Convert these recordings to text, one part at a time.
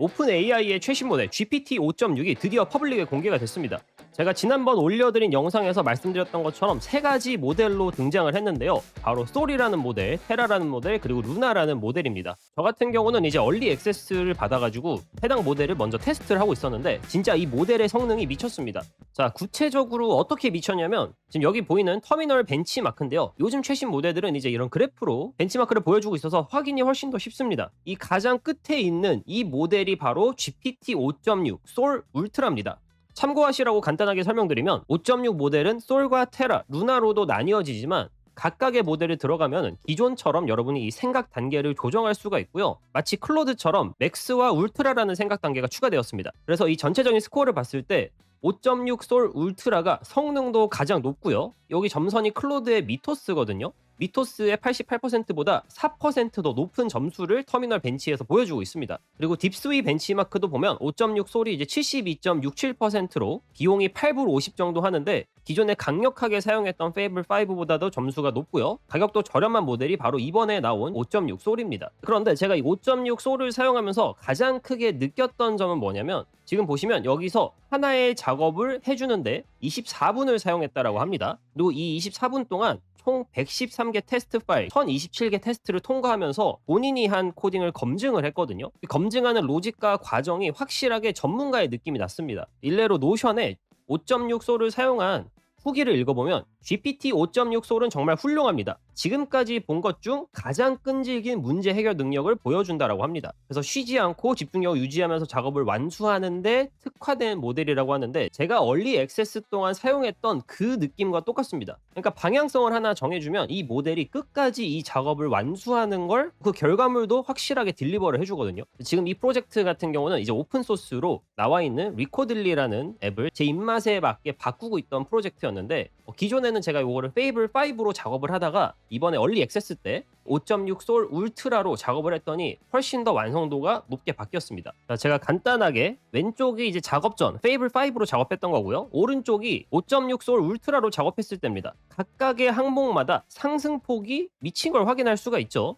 오픈 AI의 최신 모델 GPT 5.6이 드디어 퍼블릭에 공개가 됐습니다. 제가 지난번 올려드린 영상에서 말씀드렸던 것처럼 세 가지 모델로 등장을 했는데요. 바로 솔이라는 모델, 테라라는 모델, 그리고 루나라는 모델입니다. 저 같은 경우는 이제 얼리 액세스를 받아가지고 해당 모델을 먼저 테스트를 하고 있었는데 진짜 이 모델의 성능이 미쳤습니다. 자, 구체적으로 어떻게 미쳤냐면 지금 여기 보이는 터미널 벤치마크인데요. 요즘 최신 모델들은 이제 이런 그래프로 벤치마크를 보여주고 있어서 확인이 훨씬 더 쉽습니다. 이 가장 끝에 있는 이 모델이 바로 GPT 5.6 솔 울트라입니다. 참고하시라고 간단하게 설명드리면 5.6 모델은 솔과 테라, 루나로도 나뉘어지지만 각각의 모델을 들어가면 기존처럼 여러분이 이 생각 단계를 조정할 수가 있고요. 마치 클로드처럼 맥스와 울트라라는 생각 단계가 추가되었습니다. 그래서 이 전체적인 스코어를 봤을 때 5.6 솔 울트라가 성능도 가장 높고요. 여기 점선이 클로드의 미토스거든요. 미토스의 88%보다 4%더 높은 점수를 터미널 벤치에서 보여주고 있습니다. 그리고 딥스위 벤치마크도 보면 5.6 솔이 이제 72.67%로 비용이 8불 50 정도 하는데 기존에 강력하게 사용했던 페이블 5보다도 점수가 높고요. 가격도 저렴한 모델이 바로 이번에 나온 5.6 솔입니다. 그런데 제가 이 5.6 솔을 사용하면서 가장 크게 느꼈던 점은 뭐냐면 지금 보시면 여기서 하나의 작업을 해주는데 24분을 사용했다라고 합니다. 그리고 이 24분 동안 총 113개 테스트 파일, 1027개 테스트를 통과하면서 본인이 한 코딩을 검증을 했거든요. 검증하는 로직과 과정이 확실하게 전문가의 느낌이 났습니다. 일례로 노션에 5.6 솔을 사용한 후기를 읽어보면 GPT 5.6 솔은 정말 훌륭합니다. 지금까지 본 것 중 가장 끈질긴 문제 해결 능력을 보여준다라고 합니다. 그래서 쉬지 않고 집중력을 유지하면서 작업을 완수하는데 특화된 모델이라고 하는데 제가 얼리 액세스 동안 사용했던 그 느낌과 똑같습니다. 그러니까 방향성을 하나 정해주면 이 모델이 끝까지 이 작업을 완수하는 걸 그 결과물도 확실하게 딜리버를 해주거든요. 지금 이 프로젝트 같은 경우는 이제 오픈소스로 나와 있는 리코들리라는 앱을 제 입맛에 맞게 바꾸고 있던 프로젝트였는데 기존에는 제가 이거를 페이블 5로 작업을 하다가 이번에 얼리 액세스 때 5.6 솔 울트라로 작업을 했더니 훨씬 더 완성도가 높게 바뀌었습니다. 자, 제가 간단하게 왼쪽이 이제 작업 전 페이블 5로 작업했던 거고요. 오른쪽이 5.6 솔 울트라로 작업했을 때입니다. 각각의 항목마다 상승폭이 미친 걸 확인할 수가 있죠.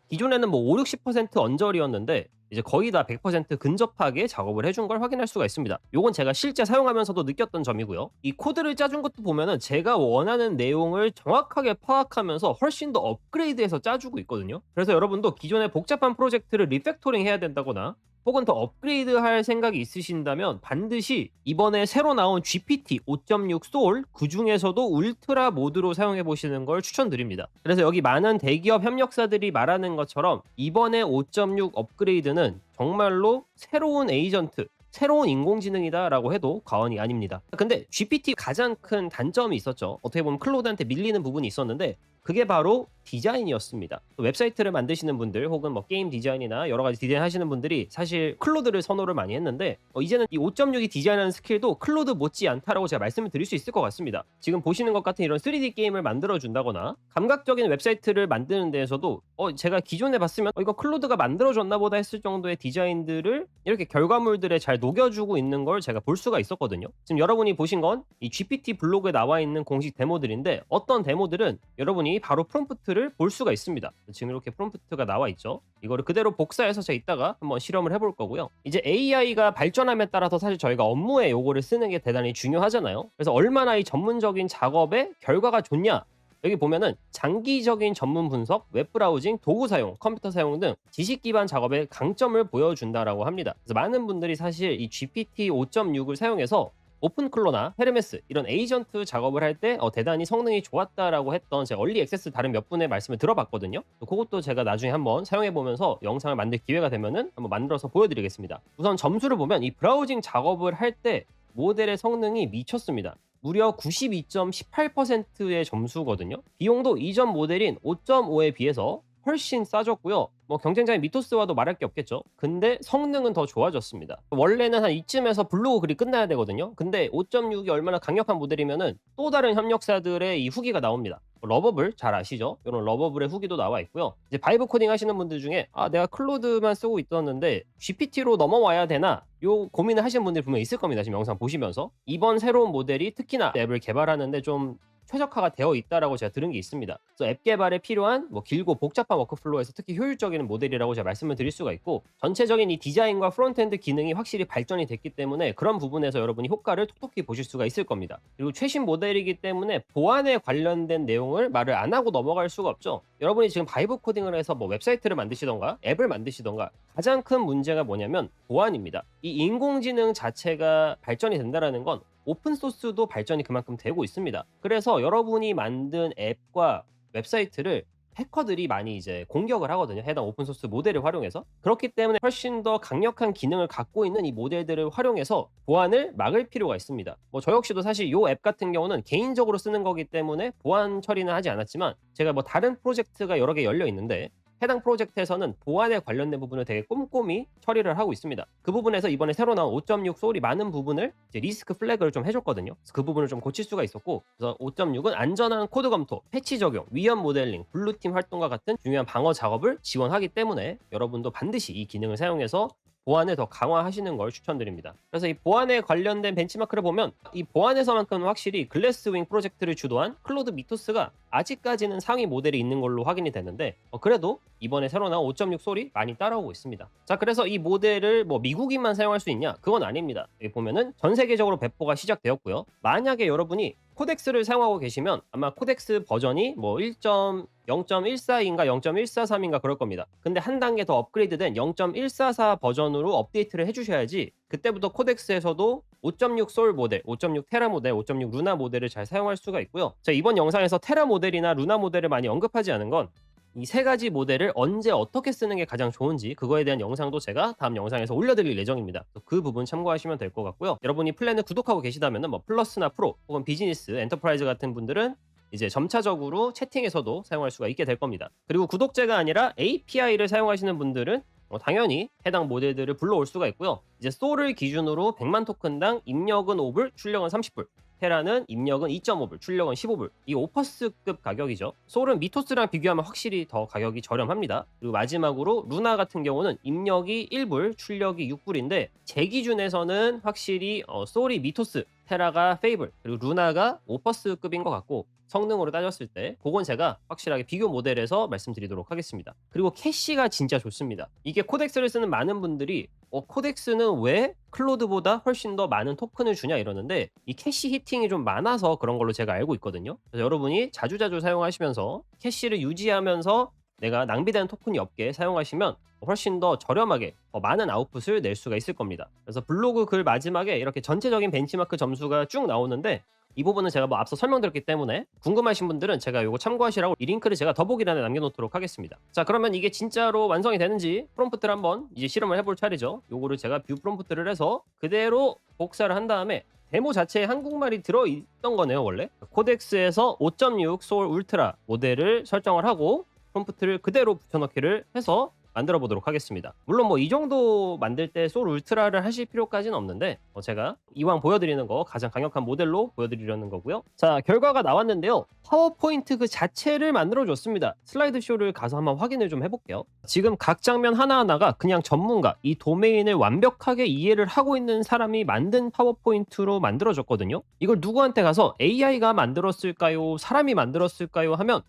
기존에는 뭐 5, 60% 언저리였는데 이제 거의 다 100% 근접하게 작업을 해준 걸 확인할 수가 있습니다. 요건 제가 실제 사용하면서도 느꼈던 점이고요. 이 코드를 짜준 것도 보면은 제가 원하는 내용을 정확하게 파악하면서 훨씬 더 업그레이드해서 짜주고 있거든요. 그래서 여러분도 기존의 복잡한 프로젝트를 리팩토링 해야 된다거나 혹은 더 업그레이드 할 생각이 있으신다면 반드시 이번에 새로 나온 GPT 5.6 솔 그 중에서도 울트라 모드로 사용해 보시는 걸 추천드립니다. 그래서 여기 많은 대기업 협력사들이 말하는 것처럼 이번에 5.6 업그레이드는 정말로 새로운 에이전트, 새로운 인공지능이다라고 해도 과언이 아닙니다. 근데 GPT 가장 큰 단점이 있었죠. 어떻게 보면 클로드한테 밀리는 부분이 있었는데 그게 바로 디자인이었습니다. 웹사이트를 만드시는 분들 혹은 뭐 게임 디자인이나 여러 가지 디자인 하시는 분들이 사실 클로드를 선호를 많이 했는데 이제는 이 5.6이 디자인하는 스킬도 클로드 못지 않다라고 제가 말씀을 드릴 수 있을 것 같습니다. 지금 보시는 것 같은 이런 3D 게임을 만들어 준다거나 감각적인 웹사이트를 만드는 데에서도 제가 기존에 봤으면 이거 클로드가 만들어줬나 보다 했을 정도의 디자인들을 이렇게 결과물들에 잘 녹여주고 있는 걸 제가 볼 수가 있었거든요. 지금 여러분이 보신 건 이 GPT 블로그에 나와 있는 공식 데모들인데 어떤 데모들은 여러분이 바로 프롬프트를 볼 수가 있습니다. 지금 이렇게 프롬프트가 나와 있죠. 이거를 그대로 복사해서 제가 이따가 한번 실험을 해볼 거고요. 이제 AI가 발전함에 따라서 사실 저희가 업무에 요거를 쓰는 게 대단히 중요하잖아요. 그래서 얼마나 이 전문적인 작업에 결과가 좋냐, 여기 보면은 장기적인 전문 분석, 웹브라우징, 도구 사용, 컴퓨터 사용 등 지식 기반 작업의 강점을 보여준다라고 합니다. 그래서 많은 분들이 사실 이 GPT 5.6을 사용해서 오픈클로나 헤르메스 이런 에이전트 작업을 할 때 대단히 성능이 좋았다라고 했던 제가 얼리 액세스 다른 몇 분의 말씀을 들어봤거든요. 그것도 제가 나중에 한번 사용해보면서 영상을 만들 기회가 되면은 한번 만들어서 보여드리겠습니다. 우선 점수를 보면 이 브라우징 작업을 할 때 모델의 성능이 미쳤습니다. 무려 92.18%의 점수거든요. 비용도 이전 모델인 5.5에 비해서 훨씬 싸졌고요. 뭐 경쟁자인 미토스와도 말할 게 없겠죠. 근데 성능은 더 좋아졌습니다. 원래는 한 이쯤에서 블로그 글이 끝나야 되거든요. 근데 5.6이 얼마나 강력한 모델이면은 또 다른 협력사들의 이 후기가 나옵니다. 러버블 잘 아시죠? 이런 러버블의 후기도 나와 있고요. 이제 바이브 코딩 하시는 분들 중에 내가 클로드만 쓰고 있었는데 GPT로 넘어와야 되나? 요 고민을 하시는 분들이 분명 있을 겁니다. 지금 영상 보시면서 이번 새로운 모델이 특히나 앱을 개발하는데 좀 최적화가 되어 있다라고 제가 들은 게 있습니다. 그래서 앱 개발에 필요한 뭐 길고 복잡한 워크플로우에서 특히 효율적인 모델이라고 제가 말씀을 드릴 수가 있고, 전체적인 이 디자인과 프론트엔드 기능이 확실히 발전이 됐기 때문에 그런 부분에서 여러분이 효과를 톡톡히 보실 수가 있을 겁니다. 그리고 최신 모델이기 때문에 보안에 관련된 내용을 말을 안 하고 넘어갈 수가 없죠. 여러분이 지금 바이브 코딩을 해서 뭐 웹사이트를 만드시던가 앱을 만드시던가 가장 큰 문제가 뭐냐면 보안입니다. 이 인공지능 자체가 발전이 된다라는 건 오픈소스도 발전이 그만큼 되고 있습니다. 그래서 여러분이 만든 앱과 웹사이트를 해커들이 많이 이제 공격을 하거든요. 해당 오픈소스 모델을 활용해서. 그렇기 때문에 훨씬 더 강력한 기능을 갖고 있는 이 모델들을 활용해서 보안을 막을 필요가 있습니다. 뭐 저 역시도 사실 이 앱 같은 경우는 개인적으로 쓰는 거기 때문에 보안 처리는 하지 않았지만, 제가 뭐 다른 프로젝트가 여러 개 열려 있는데 해당 프로젝트에서는 보안에 관련된 부분을 되게 꼼꼼히 처리를 하고 있습니다. 그 부분에서 이번에 새로 나온 5.6 소울이 많은 부분을 이제 리스크 플래그를 좀 해줬거든요. 그래서 그 부분을 좀 고칠 수가 있었고, 그래서 5.6은 안전한 코드 검토, 패치 적용, 위험 모델링, 블루팀 활동과 같은 중요한 방어 작업을 지원하기 때문에 여러분도 반드시 이 기능을 사용해서 보안을 더 강화하시는 걸 추천드립니다. 그래서 이 보안에 관련된 벤치마크를 보면 이 보안에서만큼은 확실히 글래스윙 프로젝트를 주도한 클로드 미토스가 아직까지는 상위 모델이 있는 걸로 확인이 됐는데, 그래도 이번에 새로 나온 5.6 소리 많이 따라오고 있습니다. 자, 그래서 이 모델을 뭐 미국인만 사용할 수 있냐? 그건 아닙니다. 여기 보면은 전 세계적으로 배포가 시작되었고요. 만약에 여러분이 코덱스를 사용하고 계시면 아마 코덱스 버전이 뭐 0.14인가 0.143인가 그럴 겁니다. 근데 한 단계 더 업그레이드된 0.144 버전으로 업데이트를 해주셔야지 그때부터 코덱스에서도 5.6 소울 모델, 5.6 테라 모델, 5.6 루나 모델을 잘 사용할 수가 있고요. 자, 이번 영상에서 테라 모델이나 루나 모델을 많이 언급하지 않은 건 이 세 가지 모델을 언제 어떻게 쓰는 게 가장 좋은지, 그거에 대한 영상도 제가 다음 영상에서 올려드릴 예정입니다. 그 부분 참고하시면 될 것 같고요. 여러분이 플랜을 구독하고 계시다면 뭐 플러스나 프로 혹은 비즈니스, 엔터프라이즈 같은 분들은 이제 점차적으로 채팅에서도 사용할 수가 있게 될 겁니다. 그리고 구독제가 아니라 API를 사용하시는 분들은 당연히 해당 모델들을 불러올 수가 있고요. 이제 소울을 기준으로 100만 토큰당 입력은 5불, 출력은 30불. 테라는 입력은 2.5불, 출력은 15불. 이 오퍼스급 가격이죠. 소울은 미토스랑 비교하면 확실히 더 가격이 저렴합니다. 그리고 마지막으로 루나 같은 경우는 입력이 1불, 출력이 6불인데 제 기준에서는 확실히 소울이 미토스, 테라가 페이블, 그리고 루나가 오퍼스급인 것 같고, 성능으로 따졌을 때 그건 제가 확실하게 비교 모델에서 말씀드리도록 하겠습니다. 그리고 캐시가 진짜 좋습니다. 이게 코덱스를 쓰는 많은 분들이 코덱스는 왜 클로드보다 훨씬 더 많은 토큰을 주냐 이러는데, 이 캐시 히팅이 좀 많아서 그런 걸로 제가 알고 있거든요. 그래서 여러분이 자주자주 사용하시면서 캐시를 유지하면서 내가 낭비되는 토큰이 없게 사용하시면 훨씬 더 저렴하게 더 많은 아웃풋을 낼 수가 있을 겁니다. 그래서 블로그 글 마지막에 이렇게 전체적인 벤치마크 점수가 쭉 나오는데, 이 부분은 제가 뭐 앞서 설명드렸기 때문에 궁금하신 분들은 제가 이거 참고하시라고 이 링크를 제가 더보기란에 남겨놓도록 하겠습니다. 자, 그러면 이게 진짜로 완성이 되는지 프롬프트를 한번 이제 실험을 해볼 차례죠. 요거를 제가 뷰 프롬프트를 해서 그대로 복사를 한 다음에 데모 자체에 한국말이 들어있던 거네요. 원래 코덱스에서 5.6 소울 울트라 모델을 설정을 하고 프롬프트를 그대로 붙여넣기를 해서 만들어 보도록 하겠습니다. 물론 뭐 이 정도 만들 때 소울 울트라를 하실 필요까지는 없는데 제가 이왕 보여드리는 거 가장 강력한 모델로 보여드리려는 거고요. 자, 결과가 나왔는데요. 파워포인트 그 자체를 만들어 줬습니다. 슬라이드 쇼를 가서 한번 확인을 좀 해볼게요. 지금 각 장면 하나하나가 그냥 전문가, 이 도메인을 완벽하게 이해를 하고 있는 사람이 만든 파워포인트로 만들어졌거든요. 이걸 누구한테 가서 AI가 만들었을까요? 사람이 만들었을까요? 하면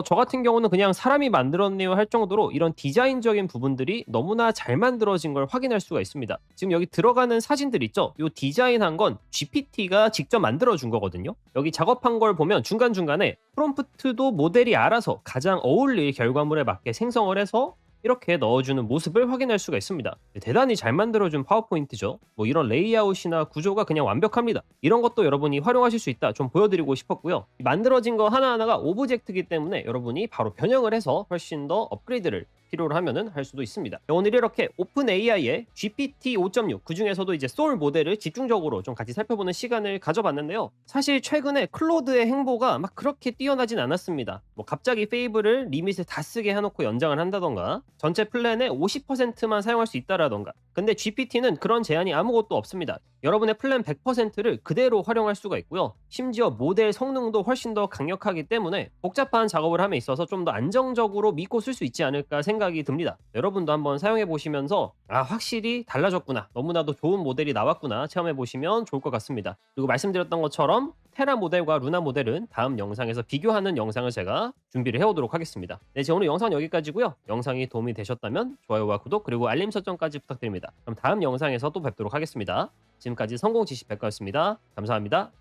저 같은 경우는 그냥 사람이 만들었네요 할 정도로 이런 디자인적인 부분들이 너무나 잘 만들어진 걸 확인할 수가 있습니다. 지금 여기 들어가는 사진들 있죠? 요 디자인한 건 GPT가 직접 만들어준 거거든요. 여기 작업한 걸 보면 중간중간에 프롬프트도 모델이 알아서 가장 어울릴 결과물에 맞게 생성을 해서 이렇게 넣어주는 모습을 확인할 수가 있습니다. 대단히 잘 만들어준 파워포인트죠. 뭐 이런 레이아웃이나 구조가 그냥 완벽합니다. 이런 것도 여러분이 활용하실 수 있다 좀 보여드리고 싶었고요. 만들어진 거 하나하나가 오브젝트이기 때문에 여러분이 바로 변형을 해서 훨씬 더 업그레이드를 필요로 하면은 할 수도 있습니다. 오늘 이렇게 오픈 AI의 GPT 5.6 그 중에서도 이제 소울 모델을 집중적으로 좀 같이 살펴보는 시간을 가져봤는데요. 사실 최근에 클로드의 행보가 막 그렇게 뛰어나진 않았습니다. 뭐 갑자기 페이블을 리밋을 다 쓰게 해놓고 연장을 한다던가, 전체 플랜의 50%만 사용할 수 있다라던가. 근데 GPT는 그런 제한이 아무것도 없습니다. 여러분의 플랜 100%를 그대로 활용할 수가 있고요. 심지어 모델 성능도 훨씬 더 강력하기 때문에 복잡한 작업을 함에 있어서 좀 더 안정적으로 믿고 쓸 수 있지 않을까 생각이 듭니다. 여러분도 한번 사용해 보시면서 확실히 달라졌구나, 너무나도 좋은 모델이 나왔구나 체험해 보시면 좋을 것 같습니다. 그리고 말씀드렸던 것처럼 테라 모델과 루나 모델은 다음 영상에서 비교하는 영상을 제가 준비를 해오도록 하겠습니다. 네, 제 오늘 영상은 여기까지고요. 영상이 도움이 되셨다면 좋아요와 구독 그리고 알림 설정까지 부탁드립니다. 그럼 다음 영상에서 또 뵙도록 하겠습니다. 지금까지 성공 지식 백과였습니다. 감사합니다.